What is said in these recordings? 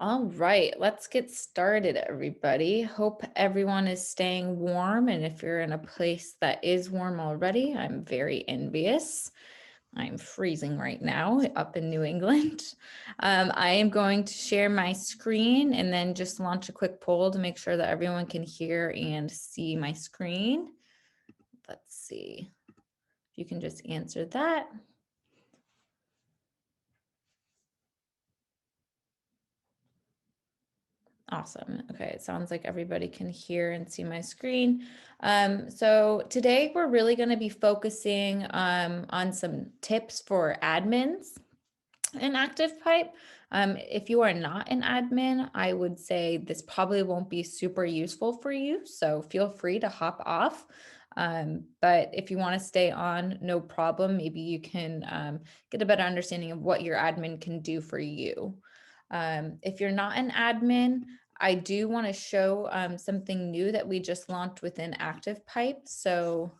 All right, let's get started, everybody. Hope everyone is staying warm. And if you're in a place that is warm already, I'm very envious. I'm freezing right now up in New England. I am going to share my screen and then just launch a quick poll to make sure that everyone can hear and see my screen. Let's see if you can just answer that. Awesome. Okay, it sounds like everybody can hear and see my screen. So today we're really going to be focusing on some tips for admins in ActivePipe. If you are not an admin, I would say this probably won't be super useful for you, so feel free to hop off. But if you want to stay on, no problem. Maybe you can get a better understanding of what your admin can do for you. If you're not an admin, I do want to show something new that we just launched within ActivePipe. So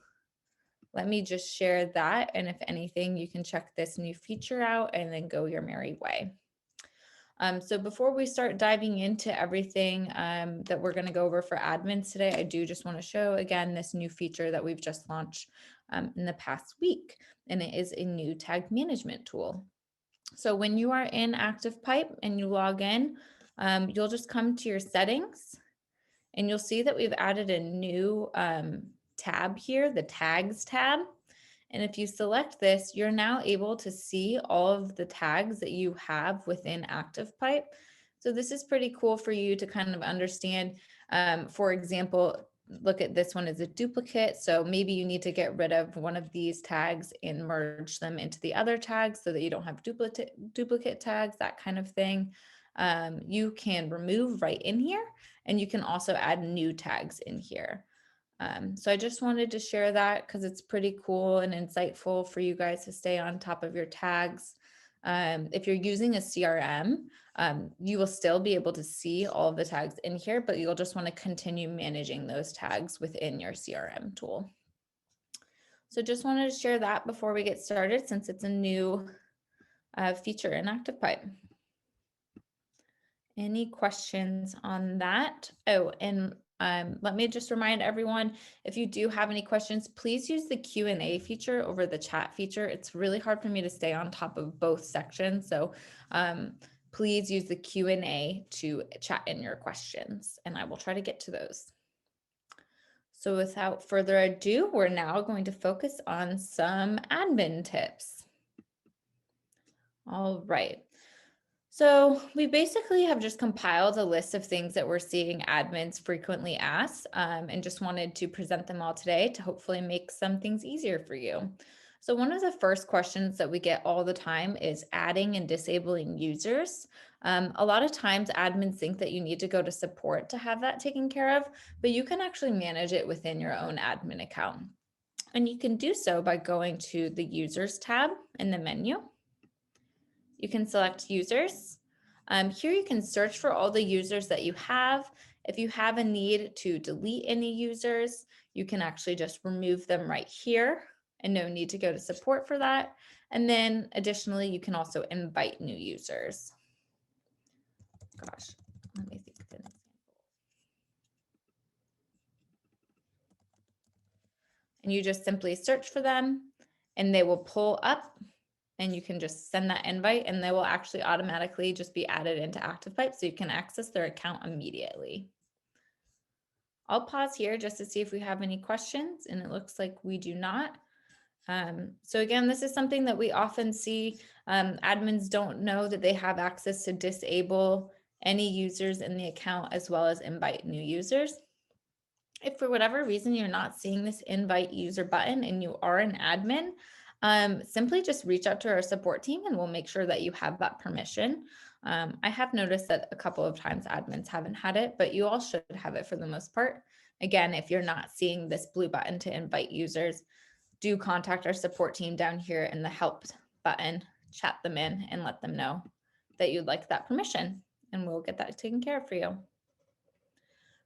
let me just share that. And if anything, you can check this new feature out and then go your merry way. So before we start diving into everything that we're going to go over for admins today, I do just want to show again this new feature that we've just launched in the past week, and it is a new tag management tool. So when you are in ActivePipe and you log in, you'll just come to your settings and you'll see that we've added a new tab here, the tags tab. And if you select this, you're now able to see all of the tags that you have within ActivePipe. So this is pretty cool for you to kind of understand. For example, look at this one as a duplicate. So maybe you need to get rid of one of these tags and merge them into the other tags so that you don't have duplicate tags, that kind of thing. You can remove right in here, and you can also add new tags in here. So I just wanted to share that because it's pretty cool and insightful for you guys to stay on top of your tags. If you're using a CRM, you will still be able to see all of the tags in here, but you'll just want to continue managing those tags within your CRM tool. So just wanted to share that before we get started, since it's a new feature in ActivePipe. Any questions on that? Oh, and let me just remind everyone, if you do have any questions, please use the Q&A feature over the chat feature. It's really hard for me to stay on top of both sections. So please use the Q&A to chat in your questions, and I will try to get to those. So without further ado, we're now going to focus on some admin tips. All right. So we basically have just compiled a list of things that we're seeing admins frequently ask, and just wanted to present them all today to hopefully make some things easier for you. So one of the first questions that we get all the time is adding and disabling users. A lot of times admins think that you need to go to support to have that taken care of, but you can actually manage it within your own admin account. And you can do so by going to the Users tab in the menu. You can select users. Here you can search for all the users that you have. If you have a need to delete any users, you can actually just remove them right here, and no need to go to support for that. And then additionally, you can also invite new users. Gosh, let me think of an example. And you just simply search for them and they will pull up, and you can just send that invite and they will actually automatically just be added into ActivePipe so you can access their account immediately. I'll pause here just to see if we have any questions, and it looks like we do not. So again, this is something that we often see. Admins don't know that they have access to disable any users in the account as well as invite new users. If for whatever reason you're not seeing this invite user button and you are an admin, simply just reach out to our support team and we'll make sure that you have that permission. I have noticed that a couple of times admins haven't had it, but you all should have it for the most part. Again, if you're not seeing this blue button to invite users, do contact our support team down here in the help button, chat them in and let them know that you'd like that permission, and we'll get that taken care of for you.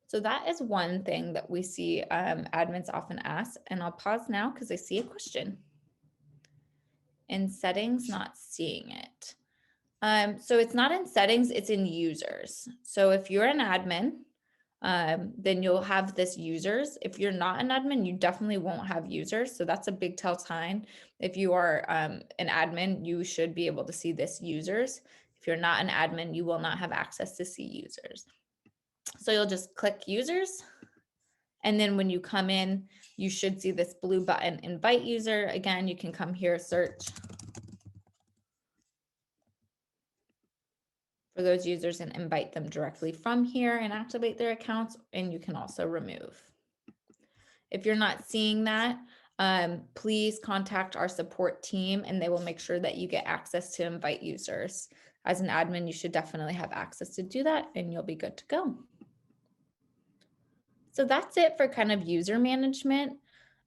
So that is one thing that we see admins often ask, and I'll pause now because I see a question. In settings, not seeing it. So it's not in settings, it's in users. So if you're an admin, then you'll have this users. If you're not an admin, you definitely won't have users. So that's a big tell sign. If you are an admin, you should be able to see this users. If you're not an admin, you will not have access to see users. So you'll just click users. And then when you come in, you should see this blue button, invite user. Again, you can come here, search for those users and invite them directly from here and activate their accounts. And you can also remove. If you're not seeing that, please contact our support team and they will make sure that you get access to invite users. As an admin, you should definitely have access to do that and you'll be good to go. So that's it for kind of user management.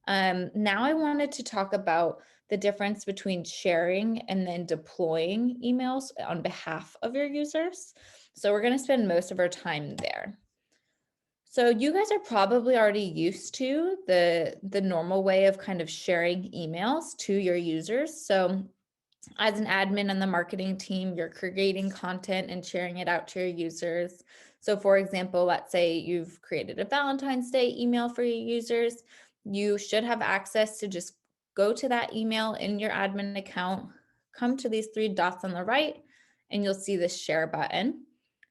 Now I wanted to talk about the difference between sharing and then deploying emails on behalf of your users. So we're going to spend most of our time there. So you guys are probably already used to the normal way of kind of sharing emails to your users. So as an admin on the marketing team, you're creating content and sharing it out to your users. So for example, let's say you've created a Valentine's Day email for your users. You should have access to just go to that email in your admin account, come to these three dots on the right, and you'll see this share button.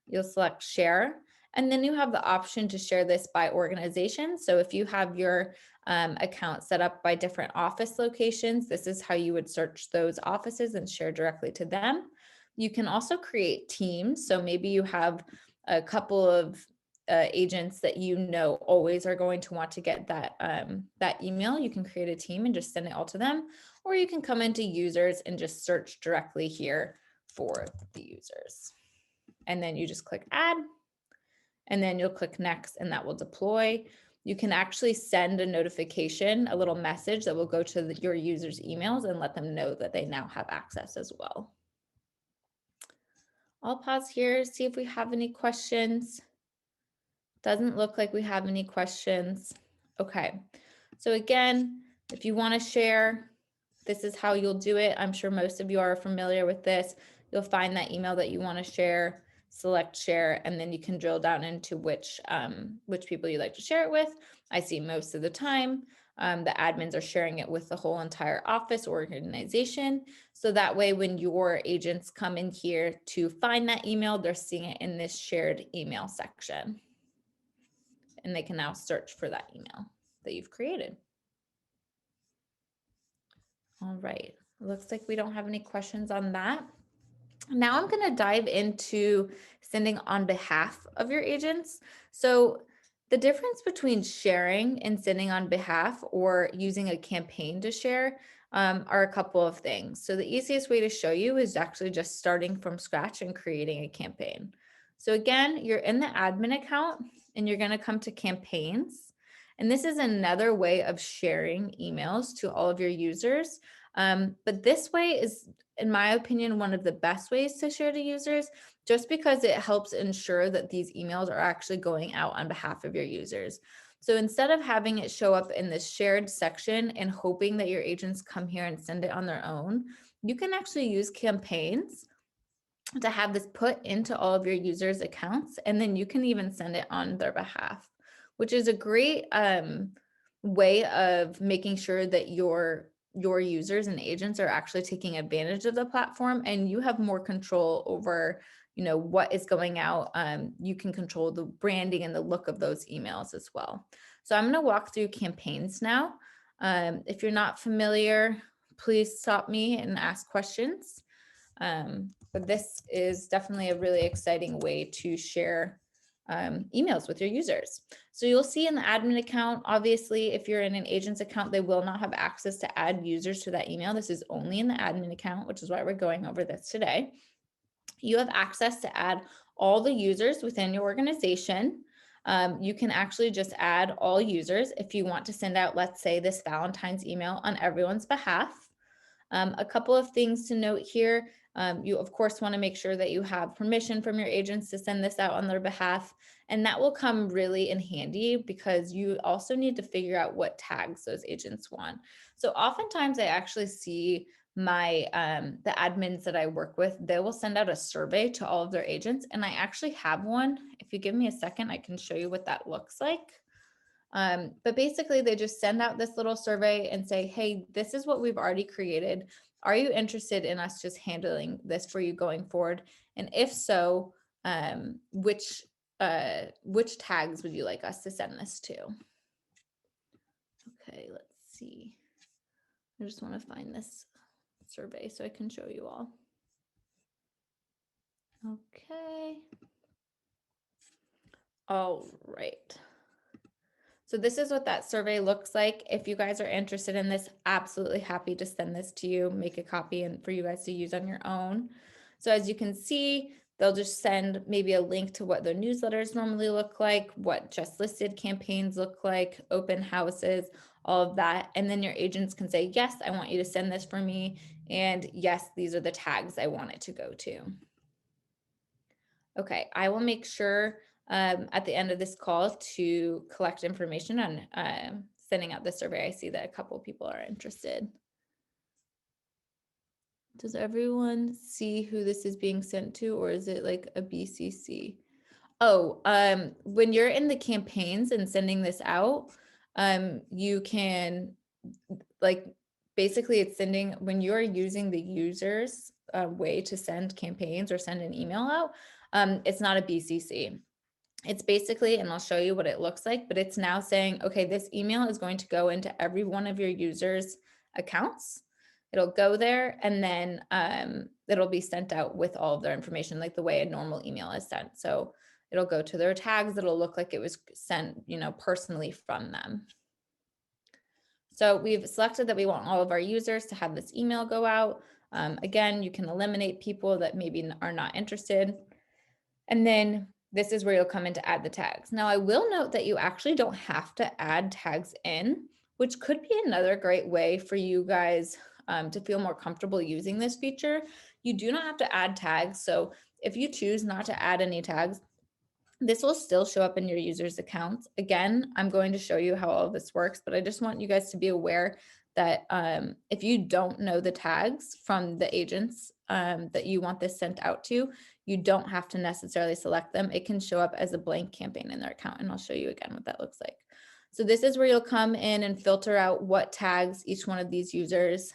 You'll select share, and then you have the option to share this by organization. So if you have your account set up by different office locations, this is how you would search those offices and share directly to them. You can also create teams. So maybe you have a couple of agents that you know always are going to want to get that email. You can create a team and just send it all to them, or you can come into users and just search directly here for the users. And then you just click add, and then you'll click next and that will deploy. You can actually send a notification, a little message that will go to your users' emails and let them know that they now have access as well. I'll pause here, see if we have any questions. Doesn't look like we have any questions. Okay, so again, if you want to share, this is how you'll do it. I'm sure most of you are familiar with this. You'll find that email that you want to share, select share, and then you can drill down into which people you like to share it with. I see most of the time the admins are sharing it with the whole entire office or organization. So that way, when your agents come in here to find that email, they're seeing it in this shared email section. And they can now search for that email that you've created. All right, looks like we don't have any questions on that. Now I'm going to dive into sending on behalf of your agents. So the difference between sharing and sending on behalf or using a campaign to share are a couple of things. So the easiest way to show you is actually just starting from scratch and creating a campaign. So again, you're in the admin account and you're going to come to campaigns. And this is another way of sharing emails to all of your users. But this way is, in my opinion, one of the best ways to share to users, just because it helps ensure that these emails are actually going out on behalf of your users. So instead of having it show up in this shared section and hoping that your agents come here and send it on their own, you can actually use campaigns to have this put into all of your users' accounts, and then you can even send it on their behalf, which is a great way of making sure that your users and agents are actually taking advantage of the platform, and you have more control over what is going out. You can control the branding and the look of those emails as well. So I'm going to walk through campaigns now. If you're not familiar, please stop me and ask questions. But this is definitely a really exciting way to share emails with your users. So you'll see in the admin account, obviously, if you're in an agent's account, they will not have access to add users to that email. This is only in the admin account, which is why we're going over this today. You have access to add all the users within your organization. You can actually just add all users if you want to send out, let's say, this Valentine's email on everyone's behalf. A couple of things to note here. You, of course, want to make sure that you have permission from your agents to send this out on their behalf. And that will come really in handy because you also need to figure out what tags those agents want. So oftentimes I actually see my the admins that I work with, they will send out a survey to all of their agents. And I actually have one. If you give me a second, I can show you what that looks like. But basically, they just send out this little survey and say, hey, this is what we've already created. Are you interested in us just handling this for you going forward? And if so, which tags would you like us to send this to? Okay, let's see. I just want to find this survey so I can show you all. Okay. All right. So this is what that survey looks like. If you guys are interested in this, absolutely happy to send this to you, make a copy and for you guys to use on your own. So as you can see, they'll just send maybe a link to what their newsletters normally look like, what just listed campaigns look like, open houses, all of that. And then your agents can say, yes, I want you to send this for me. And yes, these are the tags I want it to go to. Okay, I will make sure at the end of this call to collect information on sending out the survey. I see that a couple people are interested. Does everyone see who this is being sent to, or is it like a BCC? Oh, when you're in the campaigns and sending this out, you can like basically it's sending when you're using the user's way to send campaigns or send an email out. It's not a BCC. It's basically, and I'll show you what it looks like, but it's now saying, okay, this email is going to go into every one of your users' accounts. It'll go there and then it'll be sent out with all of their information, like the way a normal email is sent. So it'll go to their tags. It'll look like it was sent, personally from them. So we've selected that we want all of our users to have this email go out. Again, you can eliminate people that maybe are not interested. And then this is where you'll come in to add the tags. Now, I will note that you actually don't have to add tags in, which could be another great way for you guys to feel more comfortable using this feature. You do not have to add tags. So if you choose not to add any tags, this will still show up in your users' accounts. Again, I'm going to show you how all of this works, but I just want you guys to be aware that if you don't know the tags from the agents that you want this sent out to, you don't have to necessarily select them. It can show up as a blank campaign in their account, and I'll show you again what that looks like. So this is where you'll come in and filter out what tags each one of these users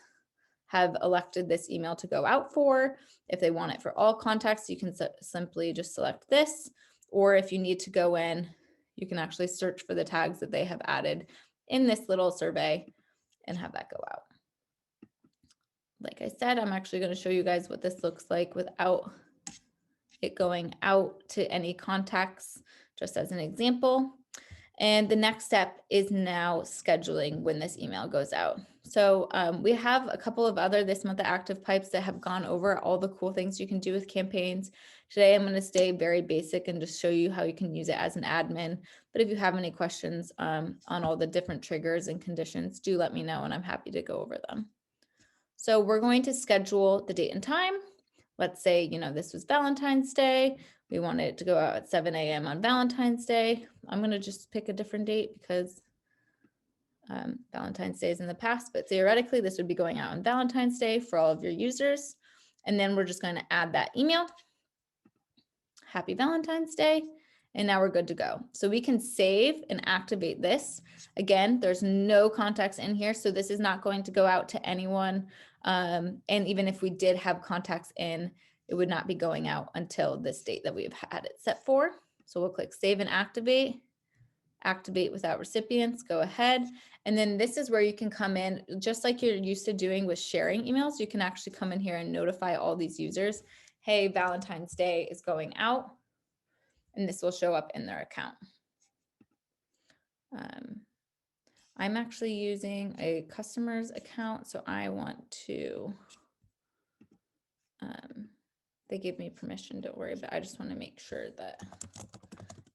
have elected this email to go out for. If they want it for all contacts, you can simply just select this. Or if you need to go in, you can actually search for the tags that they have added in this little survey and have that go out. Like I said, I'm actually going to show you guys what this looks like without it going out to any contacts, just as an example. And the next step is now scheduling when this email goes out. So we have a couple of other this month at ActivePipes that have gone over all the cool things you can do with campaigns. Today, I'm going to stay very basic and just show you how you can use it as an admin. But if you have any questions on all the different triggers and conditions, do let me know and I'm happy to go over them. So we're going to schedule the date and time. Let's say, this was Valentine's Day. We want it to go out at 7 a.m. on Valentine's Day. I'm going to just pick a different date because Valentine's Day is in the past, but theoretically this would be going out on Valentine's Day for all of your users. And then we're just going to add that email. Happy Valentine's Day. And now we're good to go. So we can save and activate this. Again, there's no contacts in here, so this is not going to go out to anyone. And even if we did have contacts in, it would not be going out until this date that we've had it set for. So we'll click save and activate. Activate without recipients, go ahead. And then this is where you can come in, just like you're used to doing with sharing emails, you can actually come in here and notify all these users, hey, Valentine's Day is going out, and this will show up in their account. I'm actually using a customer's account, so I want to, they gave me permission, don't worry, but I just want to make sure that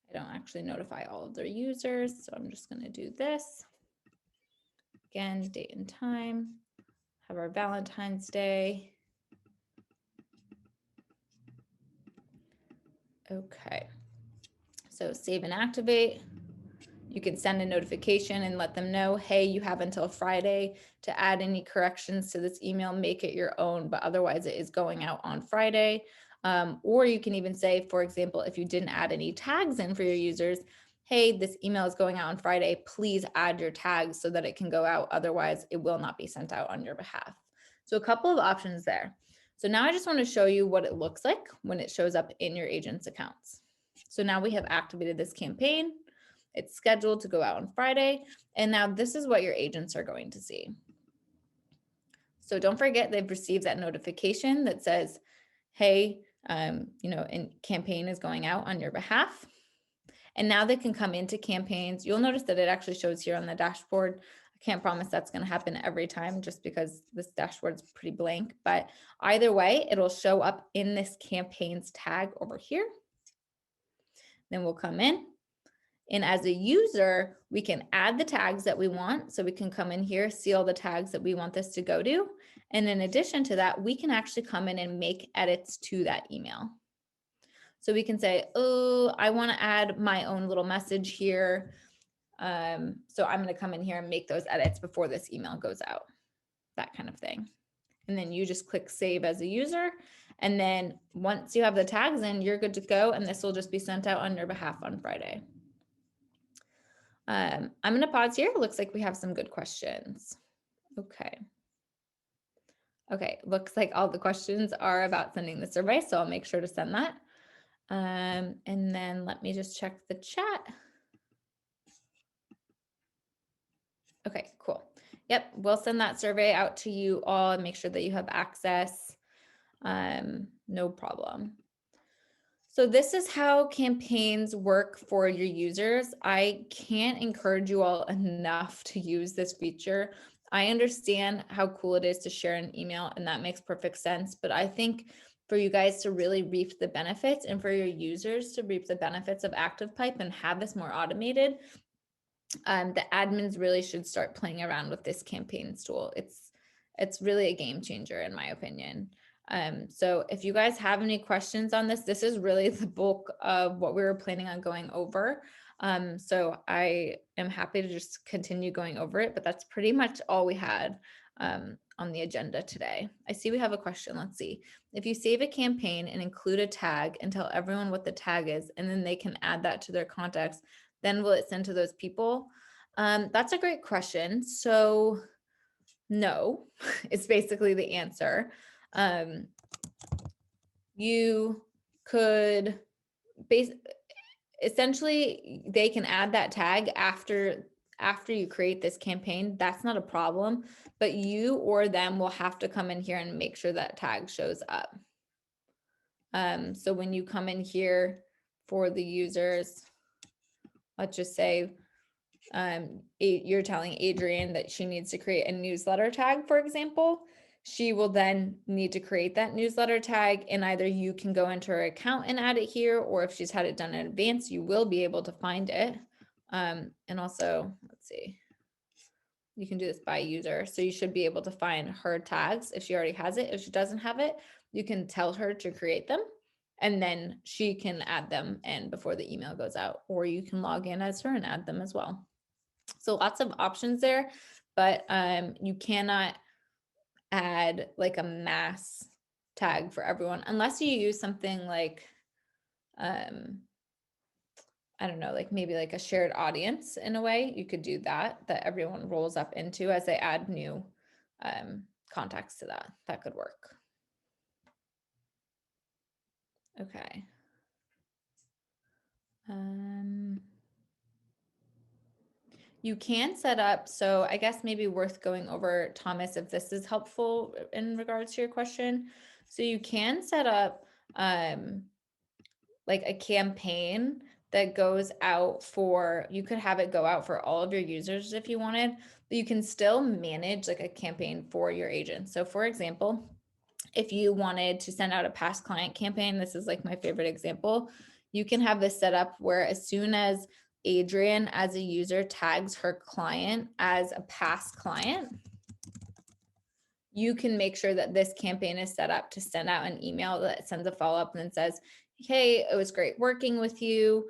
I don't actually notify all of their users. So I'm just going to do this. Again, date and time, have our Valentine's Day. Okay, so save and activate. You can send a notification and let them know, hey, you have until Friday to add any corrections to this email, make it your own, but otherwise it is going out on Friday. Or you can even say, for example, if you didn't add any tags in for your users, hey, this email is going out on Friday, please add your tags so that it can go out. Otherwise, it will not be sent out on your behalf. So a couple of options there. So now I just want to show you what it looks like when it shows up in your agent's accounts. So now we have activated this campaign. It's scheduled to go out on Friday. And now this is what your agents are going to see. So don't forget they've received that notification that says, hey, and campaign is going out on your behalf. And now they can come into campaigns. You'll notice that it actually shows here on the dashboard. I can't promise that's going to happen every time just because this dashboard's pretty blank, but either way, it'll show up in this campaigns tag over here. Then we'll come in. And as a user, we can add the tags that we want. So we can come in here, see all the tags that we want this to go to. And in addition to that, we can actually come in and make edits to that email. So we can say, oh, I want to add my own little message here. So I'm going to come in here and make those edits before this email goes out, that kind of thing. And then you just click save as a user. And then once you have the tags in, you're good to go. And this will just be sent out on your behalf on Friday. I'm going to pause here. Looks like we have some good questions. Okay. Okay, looks like all the questions are about sending the survey, so I'll make sure to send that. And then let me just check the chat. Okay, cool. Yep, we'll send that survey out to you all and make sure that you have access. No problem. So this is how campaigns work for your users. I can't encourage you all enough to use this feature. I understand how cool it is to share an email, and that makes perfect sense. But I think for you guys to really reap the benefits and for your users to reap the benefits of ActivePipe and have this more automated, the admins really should start playing around with this campaigns tool. It's really a game changer in my opinion. So if you guys have any questions on this, this is really the bulk of what we were planning on going over. So I am happy to just continue going over it, but that's pretty much all we had on the agenda today. I see we have a question. Let's see. If you save a campaign and include a tag and tell everyone what the tag is, and then they can add that to their contacts, then will it send to those people? That's a great question. So no, it's basically the answer. You could essentially they can add that tag after you create this campaign. That's not a problem, but you or them will have to come in here and make sure that tag shows up. So when you come in here for the users, let's just say you're telling Adrienne that she needs to create a newsletter tag, for example, she will then need to create that newsletter tag, and either you can go into her account and add it here, or if she's had it done in advance, you will be able to find it. And also, let's see, you can do this by user. So you should be able to find her tags if she already has it. If she doesn't have it, you can tell her to create them, and then she can add them in before the email goes out, or you can log in as her and add them as well. So lots of options there, but you cannot add like a mass tag for everyone unless you use something like, I don't know, like maybe like a shared audience in a way. You could do that everyone rolls up into as they add new contacts to that. That could work. Okay. You can set up, so I guess maybe worth going over, Thomas, if this is helpful in regards to your question. So you can set up like a campaign that goes out for, you could have it go out for all of your users if you wanted, but you can still manage like a campaign for your agents. So for example, if you wanted to send out a past client campaign, this is like my favorite example, you can have this set up where as soon as Adrienne as a user tags her client as a past client, you can make sure that this campaign is set up to send out an email that sends a follow-up and then says, hey, it was great working with you.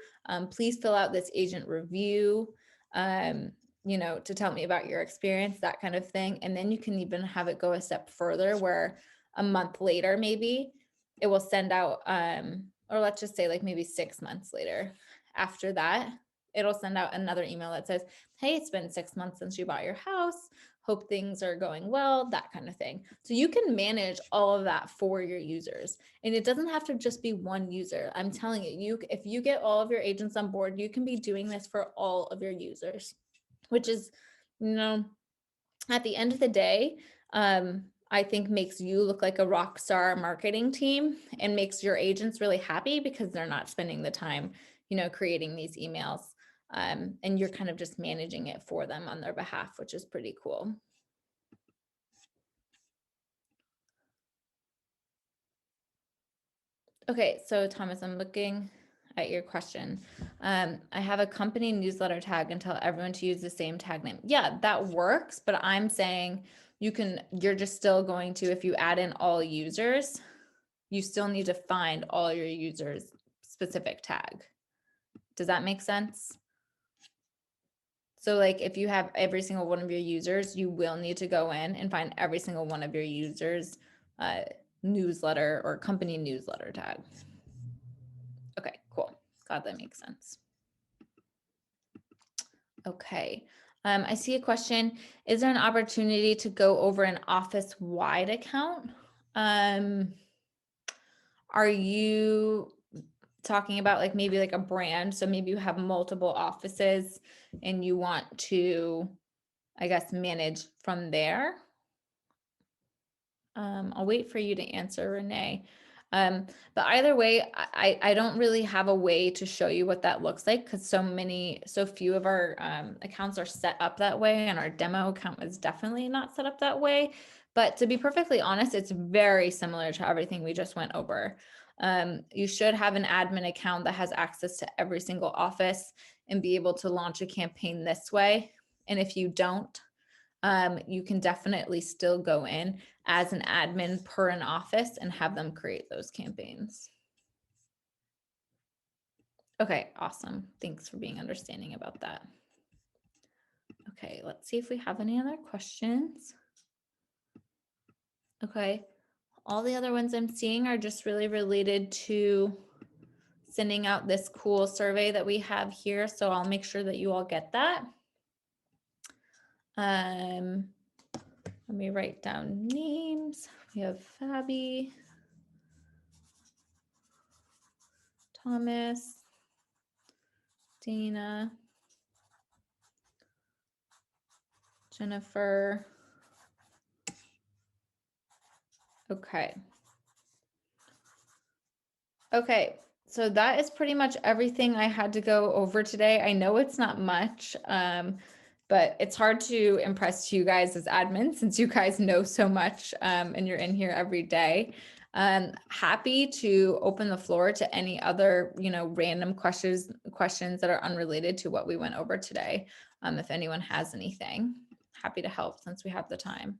Please fill out this agent review. you know, to tell me about your experience, that kind of thing. And then you can even have it go a step further where a month later, maybe it will send out, or let's just say like maybe 6 months later after that, it'll send out another email that says, hey, it's been 6 months since you bought your house. Hope things are going well, that kind of thing. So you can manage all of that for your users. And it doesn't have to just be one user. I'm telling you, if you get all of your agents on board, you can be doing this for all of your users, which is, you know, at the end of the day, I think makes you look like a rock star marketing team and makes your agents really happy because they're not spending the time, you know, creating these emails. And you're kind of just managing it for them on their behalf, which is pretty cool. Okay, so Thomas, I'm looking at your question. I have a company newsletter tag and tell everyone to use the same tag name. Yeah, that works, but I'm saying you're just still going to, if you add in all users, you still need to find all your users' specific tag. Does that make sense? So like if you have every single one of your users, you will need to go in and find every single one of your users' newsletter or company newsletter tag. Okay, cool. Glad that makes sense. Okay. I see a question. Is there an opportunity to go over an office-wide account? Are you talking about like maybe like a brand? So maybe you have multiple offices and you want to, I guess, manage from there. I'll wait for you to answer, Renee. But either way, I don't really have a way to show you what that looks like because so few of our accounts are set up that way, and our demo account is definitely not set up that way. But to be perfectly honest, it's very similar to everything we just went over. You should have an admin account that has access to every single office and be able to launch a campaign this way. And if you don't, you can definitely still go in as an admin per an office and have them create those campaigns. Okay, awesome. Thanks for being understanding about that. Okay, let's see if we have any other questions. Okay, all the other ones I'm seeing are just really related to sending out this cool survey that we have here. So I'll make sure that you all get that. Let me write down names. We have Fabi, Thomas, Dana, Jennifer. Okay. Okay. So that is pretty much everything I had to go over today. I know it's not much, but it's hard to impress you guys as admins since you guys know so much and you're in here every day. Happy to open the floor to any other, random questions that are unrelated to what we went over today. If anyone has anything, happy to help since we have the time.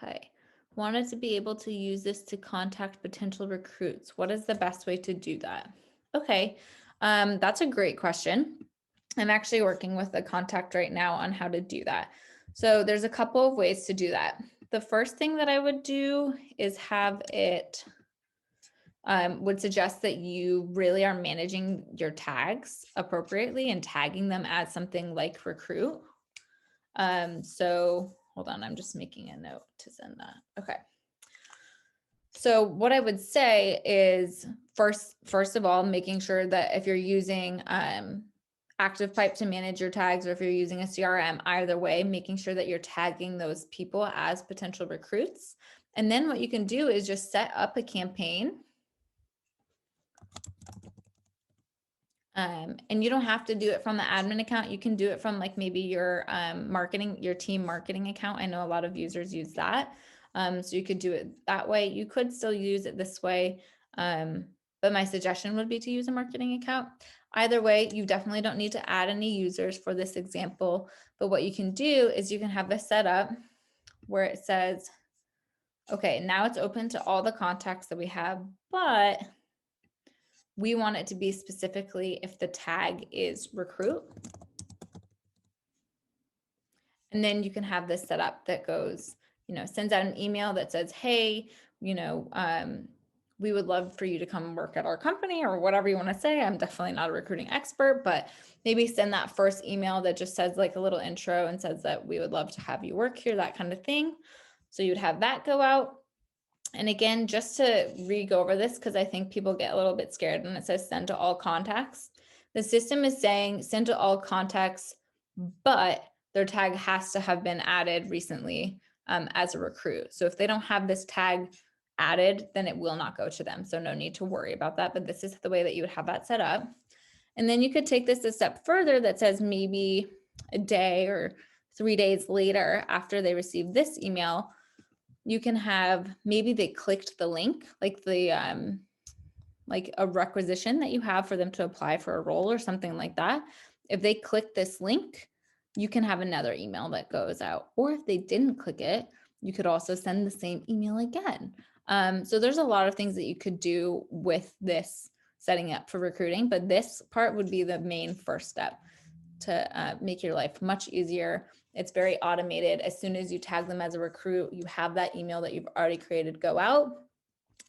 Okay. Wanted to be able to use this to contact potential recruits. What is the best way to do that? Okay. That's a great question. I'm actually working with a contact right now on how to do that. So there's a couple of ways to do that. The first thing that I would do is have it, would suggest that you really are managing your tags appropriately and tagging them as something like recruit. So hold on, I'm just making a note to send that. Okay. So what I would say is first of all, making sure that if you're using ActivePipe to manage your tags, or if you're using a CRM, either way, making sure that you're tagging those people as potential recruits. And then what you can do is just set up a campaign. And you don't have to do it from the admin account. You can do it from like maybe your your team marketing account. I know a lot of users use that. So you could do it that way. You could still use it this way. But my suggestion would be to use a marketing account. Either way, you definitely don't need to add any users for this example. But what you can do is you can have this set up where it says, okay, now it's open to all the contacts that we have, but we want it to be specifically if the tag is recruit. And then you can have this set up that goes, sends out an email that says, hey, we would love for you to come work at our company, or whatever you want to say. I'm definitely not a recruiting expert, but maybe send that first email that just says like a little intro and says that we would love to have you work here, that kind of thing. So you'd have that go out. And again, just to re-go over this, because I think people get a little bit scared when it says send to all contacts. The system is saying send to all contacts, but their tag has to have been added recently as a recruit. So if they don't have this tag added, then it will not go to them. So no need to worry about that, but this is the way that you would have that set up. And then you could take this a step further that says maybe a day or 3 days later after they receive this email, you can have, maybe they clicked the link, like the like a requisition that you have for them to apply for a role or something like that. If they click this link, you can have another email that goes out. Or if they didn't click it, you could also send the same email again. So there's a lot of things that you could do with this setting up for recruiting, but this part would be the main first step to make your life much easier. It's very automated. As soon as you tag them as a recruit, you have that email that you've already created go out,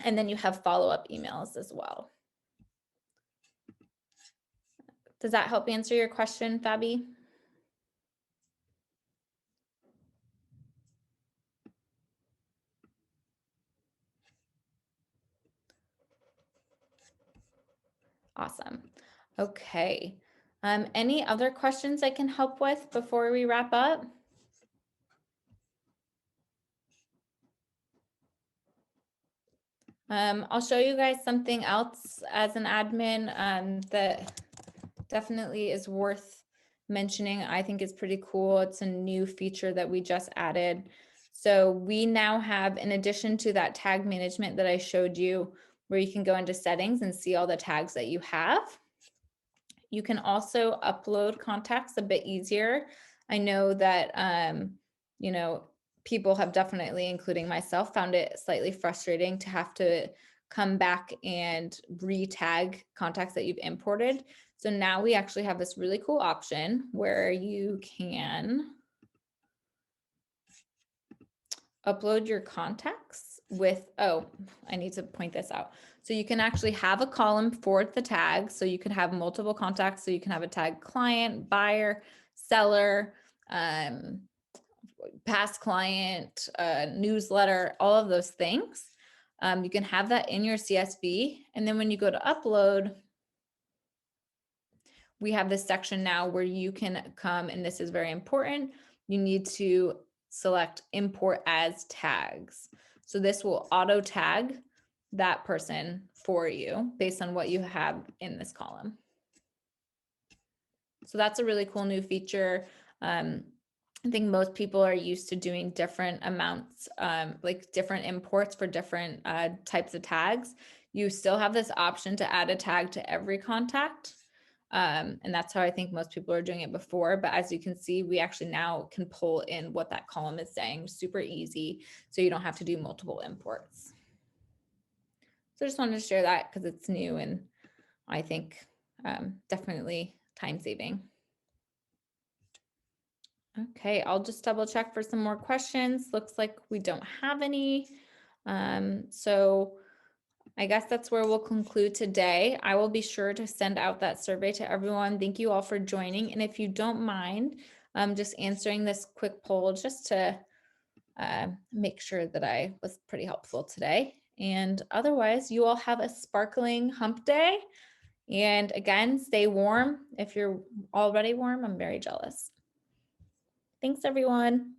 and then you have follow-up emails as well. Does that help answer your question, Fabi? Awesome. Okay. Any other questions I can help with before we wrap up? I'll show you guys something else as an admin that definitely is worth mentioning. I think is pretty cool. It's a new feature that we just added. So we now have, in addition to that tag management that I showed you, where you can go into settings and see all the tags that you have, you can also upload contacts a bit easier. I know that, people have definitely, including myself, found it slightly frustrating to have to come back and re-tag contacts that you've imported. So now we actually have this really cool option where you can upload your contacts with, oh, I need to point this out. So you can actually have a column for the tags. So you can have multiple contacts. So you can have a tag client, buyer, seller, past client, newsletter, all of those things. You can have that in your CSV. And then when you go to upload, we have this section now where you can come, and this is very important. You need to select import as tags. So this will auto tag that person for you based on what you have in this column. So that's a really cool new feature. I think most people are used to doing different amounts, like different imports for different types of tags. You still have this option to add a tag to every contact. And that's how I think most people are doing it before. But as you can see, we actually now can pull in what that column is saying, super easy. So you don't have to do multiple imports. So I just wanted to share that because it's new and I think definitely time saving. Okay, I'll just double check for some more questions. Looks like we don't have any. So I guess that's where we'll conclude today. I will be sure to send out that survey to everyone. Thank you all for joining. And if you don't mind, just answering this quick poll just to make sure that I was pretty helpful today. And otherwise, you all have a sparkling hump day. And again, stay warm. If you're already warm, I'm very jealous. Thanks, everyone.